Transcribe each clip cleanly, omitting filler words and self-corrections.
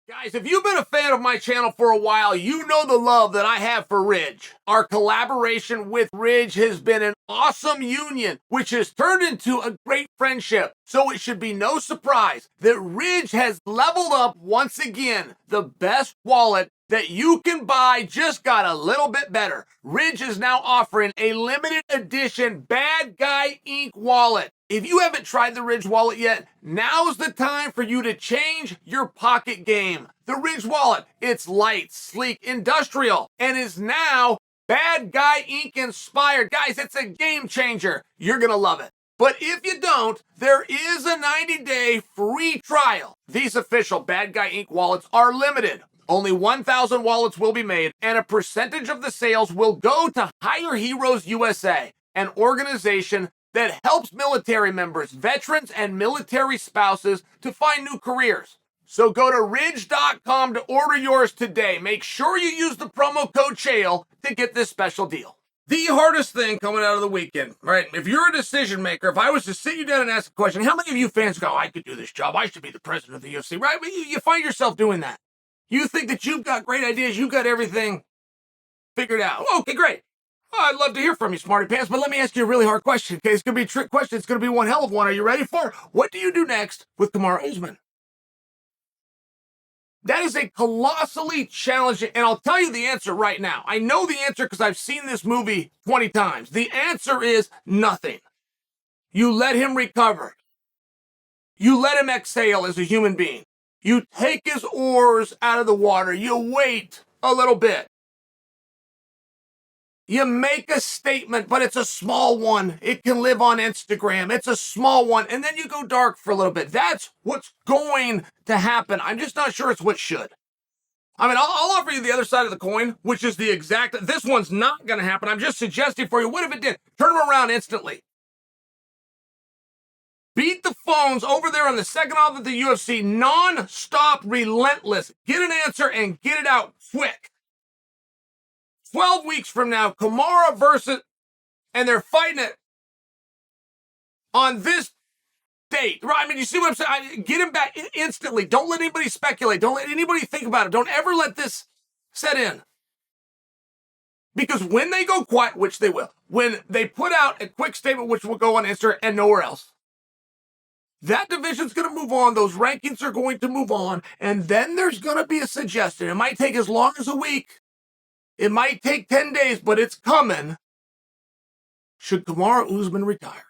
Guys, if you've been a fan of my channel for a while, you know the love that I have for Ridge. Our collaboration with Ridge has been an awesome union, which has turned into a great friendship. So it should be no surprise that Ridge has leveled up once again. The best wallet that you can buy just got a little bit better. Ridge is now offering a limited edition Bad Guy Ink wallet. If you haven't tried the Ridge wallet yet, now's the time for you to change your pocket game. The Ridge wallet, it's light, sleek, industrial, and is now Bad Guy Ink inspired. Guys, it's a game changer. You're gonna love it. But if you don't, there is a 90-day free trial. These official Bad Guy Ink wallets are limited. Only 1,000 wallets will be made, and a percentage of the sales will go to Hire Heroes USA, an organization that helps military members, veterans, and military spouses to find new careers. So go to ridge.com to order yours today. Make sure you use the promo code Chael to get this special deal. The hardest thing coming out of the weekend, right? If you're a decision maker, if I was to sit you down and ask a question, how many of you fans go, I could do this job, I should be the president of the UFC, right? You find yourself doing that. You think that you've got great ideas, you've got everything figured out. Okay, great. Oh, I'd love to hear from you, Smarty Pants, but let me ask you a really hard question, okay? It's going to be a trick question. It's going to be one hell of one. Are you ready for it? What do you do next with Khamzat Chimaev? That is a colossally challenging, and I'll tell you the answer right now. I know the answer because I've seen this movie 20 times. The answer is nothing. You let him recover. You let him exhale as a human being. You take his oars out of the water. You wait a little bit. You make a statement, but it's a small one. It can live on Instagram. It's a small one. And then you go dark for a little bit. That's what's going to happen. I'm just not sure it's what should. I mean, I'll offer you the other side of the coin, which is the exact, this one's not going to happen. I'm just suggesting for you, what if it did? Turn him around instantly. Beat the phones over there on the second off of the UFC, non-stop, relentless. Get an answer and get it out quick. 12 weeks from now, Kamaru versus, and they're fighting it on this date. Right? I mean, you see what I'm saying? Get him back instantly. Don't let anybody speculate. Don't let anybody think about it. Don't ever let this set in. Because when they go quiet, which they will, when they put out a quick statement, which will go on Instagram and nowhere else, that division's going to move on. Those rankings are going to move on. And then there's going to be a suggestion. It might take as long as a week. It might take 10 days, but it's coming. Should Kamaru Usman retire?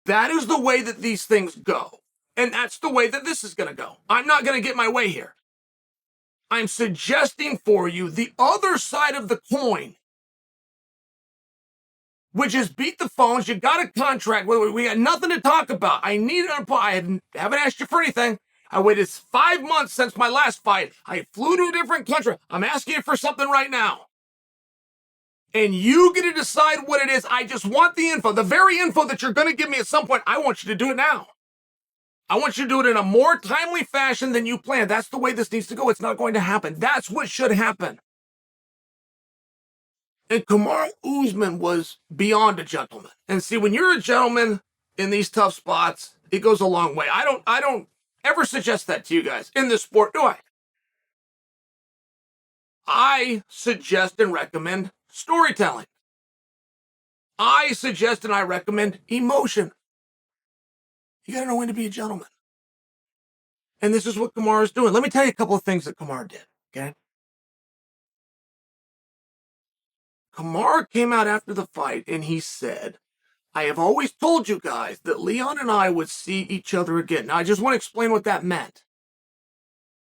That is the way that these things go. And that's the way that this is going to go. I'm not going to get my way here. I'm suggesting for you the other side of the coin, which is beat the phones. You got a contract. We got nothing to talk about. I haven't asked you for anything. I waited 5 months since my last fight. I flew to a different country. I'm asking you for something right now. And you get to decide what it is. I just want the info. The very info that you're going to give me at some point, I want you to do it now. I want you to do it in a more timely fashion than you planned. That's the way this needs to go. It's not going to happen. That's what should happen. And Kamaru Usman was beyond a gentleman. And see, when you're a gentleman in these tough spots, it goes a long way. I don't ever suggest that to you guys in this sport, do I? I suggest and recommend storytelling. I suggest and I recommend emotion. You got to know when to be a gentleman. And this is what Kamaru's doing. Let me tell you a couple of things that Kamaru did, okay? Kamaru came out after the fight and he said, I have always told you guys that Leon and I would see each other again. Now, I just want to explain what that meant.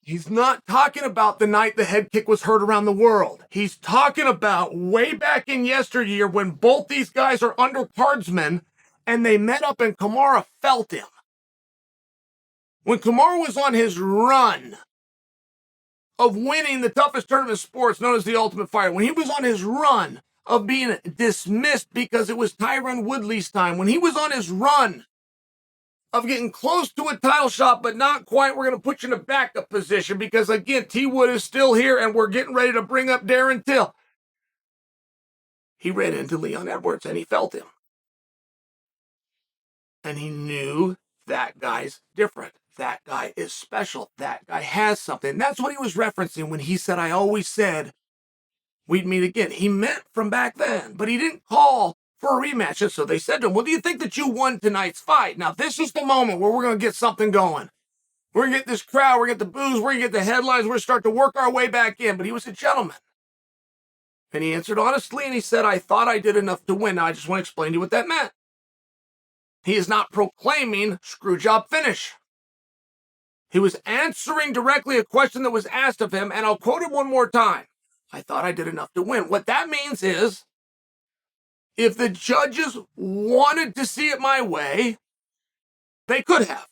He's not talking about the night the head kick was heard around the world. He's talking about way back in yesteryear when both these guys are undercardsmen and they met up and Kamaru felt him. When Kamaru was on his run of winning the toughest tournament in sports known as the Ultimate Fighter, when he was on his run of being dismissed because it was Tyron Woodley's time, when he was on his run of getting close to a title shot, but not quite, we're going to put you in a backup position because, again, T. Wood is still here and we're getting ready to bring up Darren Till. He ran into Leon Edwards and he felt him. And he knew that guy's different. that guy is special. That guy has something. And that's what he was referencing when he said, I always said we'd meet again. He meant from back then, but he didn't call for a rematch. And so they said to him, well, do you think that you won tonight's fight? Now, this is the moment where we're going to get something going. We're going to get this crowd. We're going to get the boos. We're going to get the headlines. We're going to start to work our way back in. But he was a gentleman. And he answered honestly, and he said, I thought I did enough to win. Now, I just want to explain to you what that meant. He is not proclaiming screw job finish. He was answering directly a question that was asked of him, and I'll quote him one more time. I thought I did enough to win. What that means is, if the judges wanted to see it my way, they could have.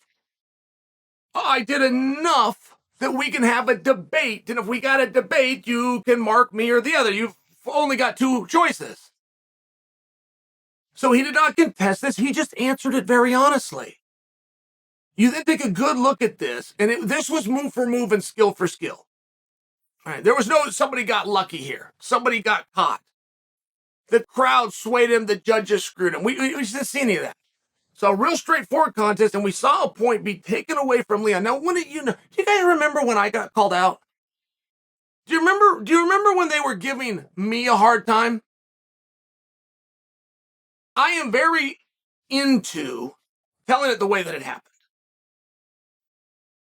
I did enough that we can have a debate, and if we got a debate, you can mark me or the other. You've only got two choices. So he did not contest this. He just answered it very honestly. You then take a good look at this, and this was move for move and skill for skill. All right, there was no somebody got lucky here. Somebody got caught. The crowd swayed him. The judges screwed him. We didn't see any of that. So a real straightforward contest, and we saw a point be taken away from Leon. Now, do you guys remember when I got called out? Do you remember when they were giving me a hard time? I am very into telling it the way that it happened.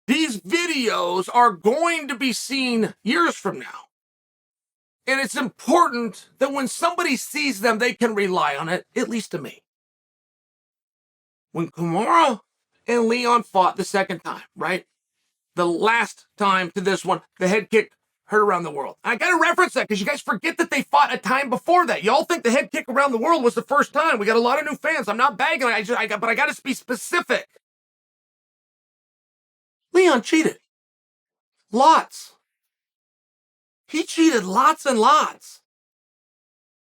These videos are going to be seen years from now. And it's important that when somebody sees them, they can rely on it, at least to me. When Kamaru and Leon fought the second time, right? The last time to this one, the head kick heard around the world. I got to reference that because you guys forget that they fought a time before that. Y'all think the head kick around the world was the first time. We got a lot of new fans. I'm not bagging. But I got to be specific. Leon cheated. Lots. He cheated lots and lots.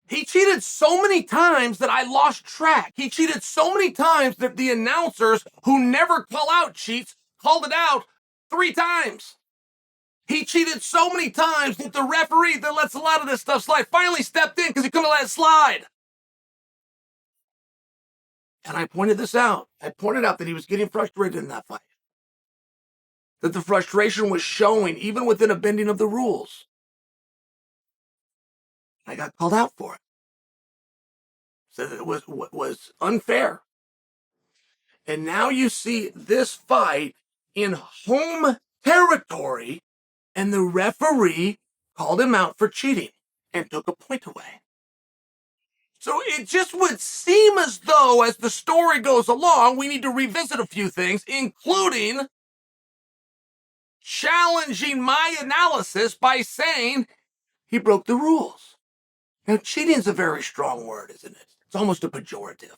He cheated so many times that I lost track. He cheated so many times that the announcers, who never call out cheats, called it out 3 times. He cheated so many times that the referee that lets a lot of this stuff slide finally stepped in because he couldn't let it slide. And I pointed this out. I pointed out that he was getting frustrated in that fight. That the frustration was showing even within a bending of the rules. I got called out for it. Said it was unfair. And now you see this fight in home territory, and the referee called him out for cheating and took a point away. So it just would seem as though, as the story goes along, we need to revisit a few things, including challenging my analysis by saying he broke the rules. Now, cheating is a very strong word, isn't it? It's almost a pejorative.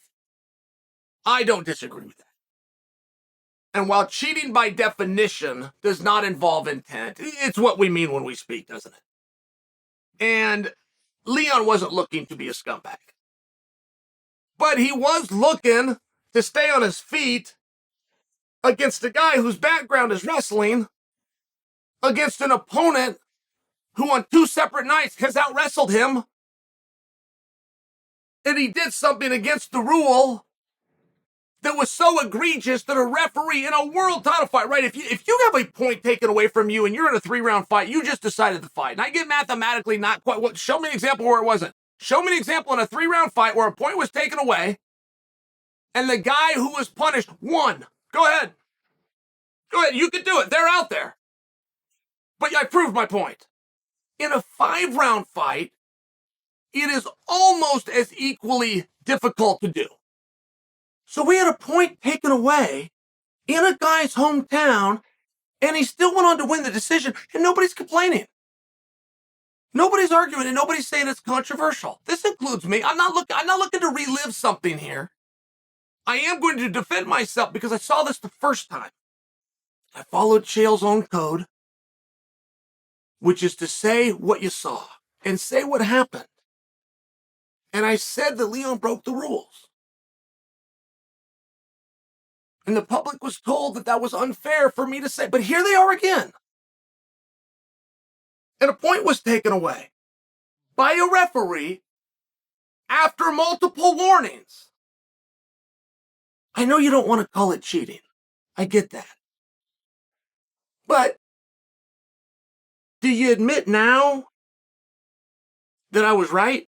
I don't disagree with that. And while cheating by definition does not involve intent, it's what we mean when we speak, doesn't it? And Leon wasn't looking to be a scumbag. But he was looking to stay on his feet against a guy whose background is wrestling, against an opponent who on 2 separate nights has out-wrestled him. And he did something against the rule that was so egregious that a referee in a world title fight, right? If you have a point taken away from you and you're in a 3-round fight, you just decided to fight. And I get mathematically not quite. Well, show me an example where it wasn't. Show me an example in a 3-round fight where a point was taken away and the guy who was punished won. Go ahead. Go ahead. You could do it. They're out there. But I proved my point. In a 5-round fight, it is almost as equally difficult to do. So we had a point taken away in a guy's hometown, and he still went on to win the decision, and nobody's complaining. Nobody's arguing, and nobody's saying it's controversial. This includes me. I'm not looking to relive something here. I am going to defend myself because I saw this the first time. I followed Chael's own code, which is to say what you saw and say what happened. And I said that Leon broke the rules. And the public was told that that was unfair for me to say. But here they are again. And a point was taken away by a referee after multiple warnings. I know you don't want to call it cheating. I get that. But do you admit now that I was right?